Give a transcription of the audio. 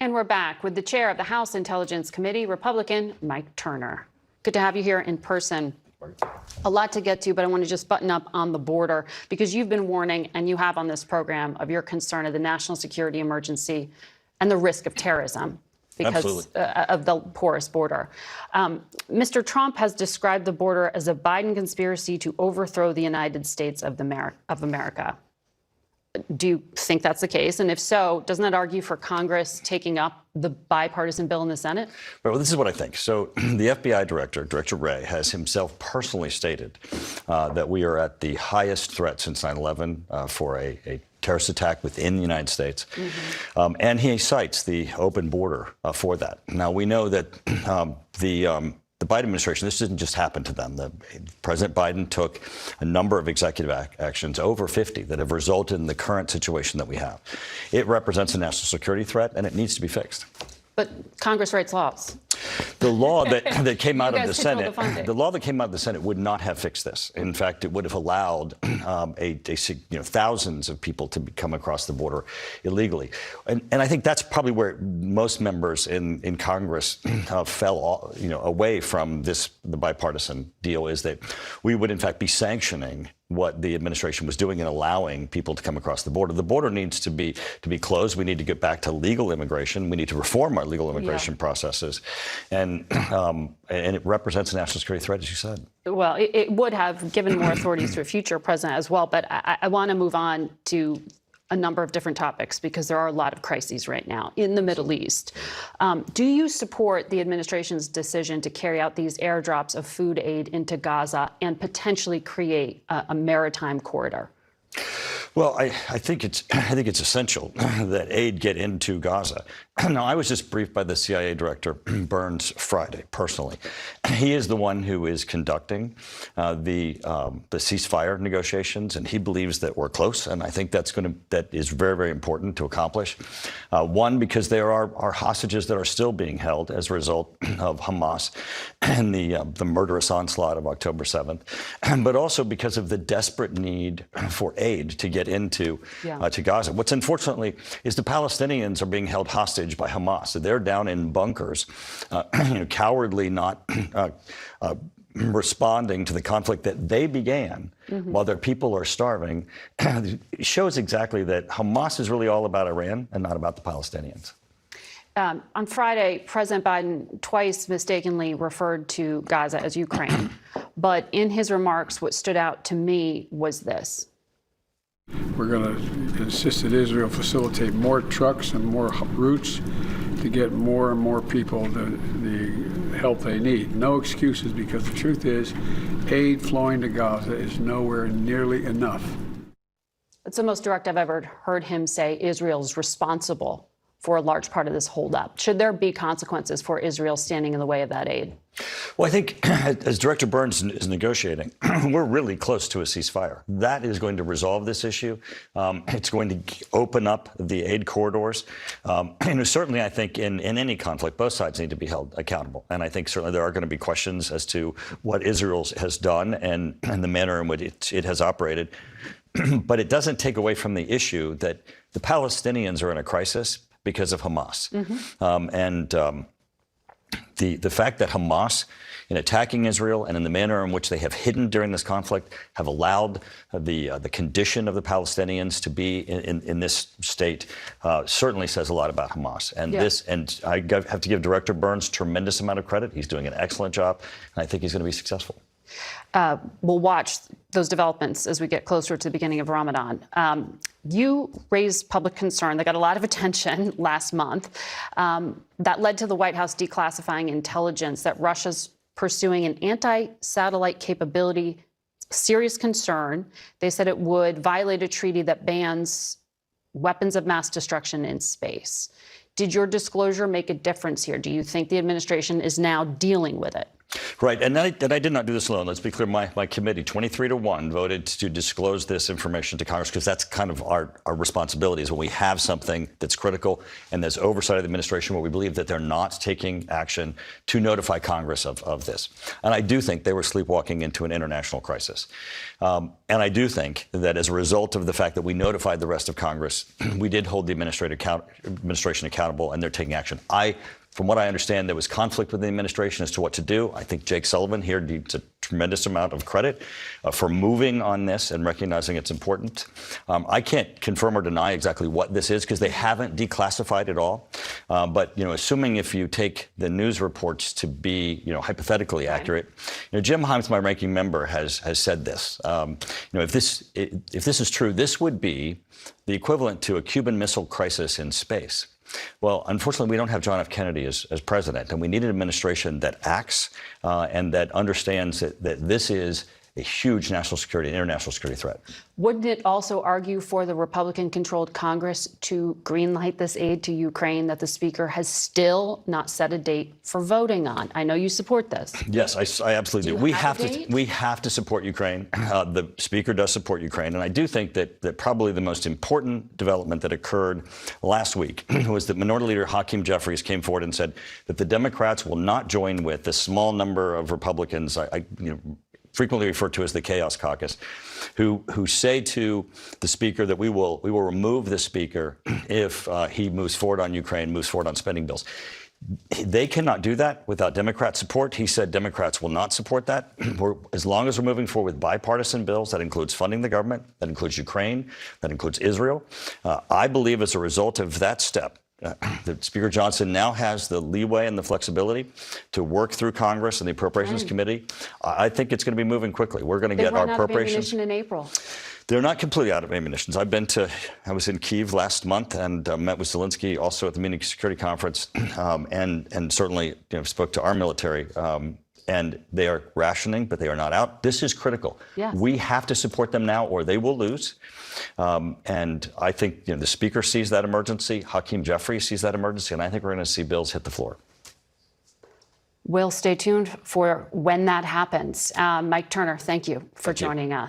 And we're back with the chair of the House Intelligence Committee, Republican Mike Turner. Good to have you here in person. A lot to get to, but I want to just button up on the border because you've been warning, and you have on this program, of your concern of the national security emergency and the risk of terrorism because of the porous border. Mr. Trump has described the border as a Biden conspiracy to overthrow the United States of America. Do you think that's the case? And if so, doesn't that argue for Congress taking up the bipartisan bill in the Senate? Well, this is what I think. So the FBI director, Director Wray, has himself personally stated that we are at the highest threat since 9/11 for a terrorist attack within the United States. Mm-hmm. And he cites the open border for that. Now, we know that the Biden administration, this didn't just happen to them. President Biden took a number of executive actions, over 50, that have resulted in the current situation that we have. It represents a national security threat, and it needs to be fixed. But Congress writes laws. The law that came out of the Senate, the law that came out of the Senate would not have fixed this. In fact, it would have allowed thousands of people to come across the border illegally. And I think that's probably where most members in Congress fell away from the bipartisan deal, is that we would in fact be sanctioning what the administration was doing in allowing people to come across the border. The border needs to be closed. We need to get back to legal immigration. We need to reform our legal immigration processes. And it represents a national security threat, as you said. Well, it would have given more authorities to a future president as well. But I want to move on to a number of different topics because there are a lot of crises right now in the Middle East. Do you support the administration's decision to carry out these airdrops of food aid into Gaza and potentially create a maritime corridor? Well, I think it's essential that aid get into Gaza. Now, I was just briefed by the CIA director, Burns, Friday, personally. He is the one who is conducting the ceasefire negotiations, and he believes that we're close. And I think that is very, very important to accomplish. One, because there are hostages that are still being held as a result of Hamas and the murderous onslaught of October 7th, but also because of the desperate need for aid to get into to Gaza. What's unfortunately is the Palestinians are being held hostage by Hamas. So they're down in bunkers, cowardly, not responding to the conflict that they began while their people are starving. It shows exactly that Hamas is really all about Iran and not about the Palestinians. On Friday, President Biden twice mistakenly referred to Gaza as Ukraine. But in his remarks, what stood out to me was this. We're going to insist that Israel facilitate more trucks and more routes to get more and more people the help they need. No excuses, because the truth is aid flowing to Gaza is nowhere nearly enough. It's the most direct I've ever heard him say Israel's responsible for a large part of this holdup. Should there be consequences for Israel standing in the way of that aid? Well, I think as Director Burns is negotiating, we're really close to a ceasefire. That is going to resolve this issue. It's going to open up the aid corridors. Certainly, I think in any conflict, both sides need to be held accountable. And I think certainly there are going to be questions as to what Israel has done and the manner in which it has operated. But it doesn't take away from the issue that the Palestinians are in a crisis because of Hamas. The fact that Hamas, in attacking Israel and in the manner in which they have hidden during this conflict, have allowed the condition of the Palestinians to be in this state, certainly says a lot about Hamas. And and I have to give Director Burns tremendous amount of credit. He's doing an excellent job, and I think he's going to be successful. We'll watch those developments as we get closer to the beginning of Ramadan. You raised public concern that got a lot of attention last month. That led to the White House declassifying intelligence that Russia's pursuing an anti-satellite capability. Serious concern. They said it would violate a treaty that bans weapons of mass destruction in space. Did your disclosure make a difference here? Do you think the administration is now dealing with it? Right, and I did not do this alone. Let's be clear, my committee, 23-1, voted to disclose this information to Congress because that's kind of our responsibility is when we have something that's critical and there's oversight of the administration where we believe that they're not taking action to notify Congress of this. And I do think they were sleepwalking into an international crisis. And I do think that as a result of the fact that we notified the rest of Congress, we did hold the administration accountable and they're taking action. From what I understand, there was conflict within the administration as to what to do. I think Jake Sullivan here needs a tremendous amount of credit for moving on this and recognizing it's important. I can't confirm or deny exactly what this is because they haven't declassified it all. But assuming if you take the news reports to be hypothetically accurate, Jim Himes, my ranking member, has said this. If this is true, this would be the equivalent to a Cuban Missile Crisis in space. Well, unfortunately, we don't have John F. Kennedy as president, and we need an administration that acts and that understands that this is a huge national security and international security threat. Wouldn't it also argue for the Republican-controlled Congress to greenlight this aid to Ukraine that the Speaker has still not set a date for voting on? I know you support this. Yes, I absolutely do. We have to support Ukraine. The Speaker does support Ukraine, and I do think that probably the most important development that occurred last week was that Minority Leader Hakeem Jeffries came forward and said that the Democrats will not join with the small number of Republicans, frequently referred to as the Chaos Caucus, who say to the Speaker that we will remove the Speaker if he moves forward on Ukraine, moves forward on spending bills. They cannot do that without Democrat support. He said Democrats will not support that. As long as we're moving forward with bipartisan bills, that includes funding the government, that includes Ukraine, that includes Israel. I believe as a result of that step, that Speaker Johnson now has the leeway and the flexibility to work through Congress and the Appropriations Committee. I think it's going to be moving quickly. We're going to get our appropriations. They run out of ammunition in April. They're not completely out of ammunition. I was in Kyiv last month and met with Zelensky also at the Munich Security Conference, and certainly spoke to our military. And they are rationing, but they are not out. This is critical. Yes. We have to support them now or they will lose. And I think the Speaker sees that emergency. Hakeem Jeffries sees that emergency. And I think we're going to see bills hit the floor. We'll stay tuned for when that happens. Mike Turner, thank you for joining us.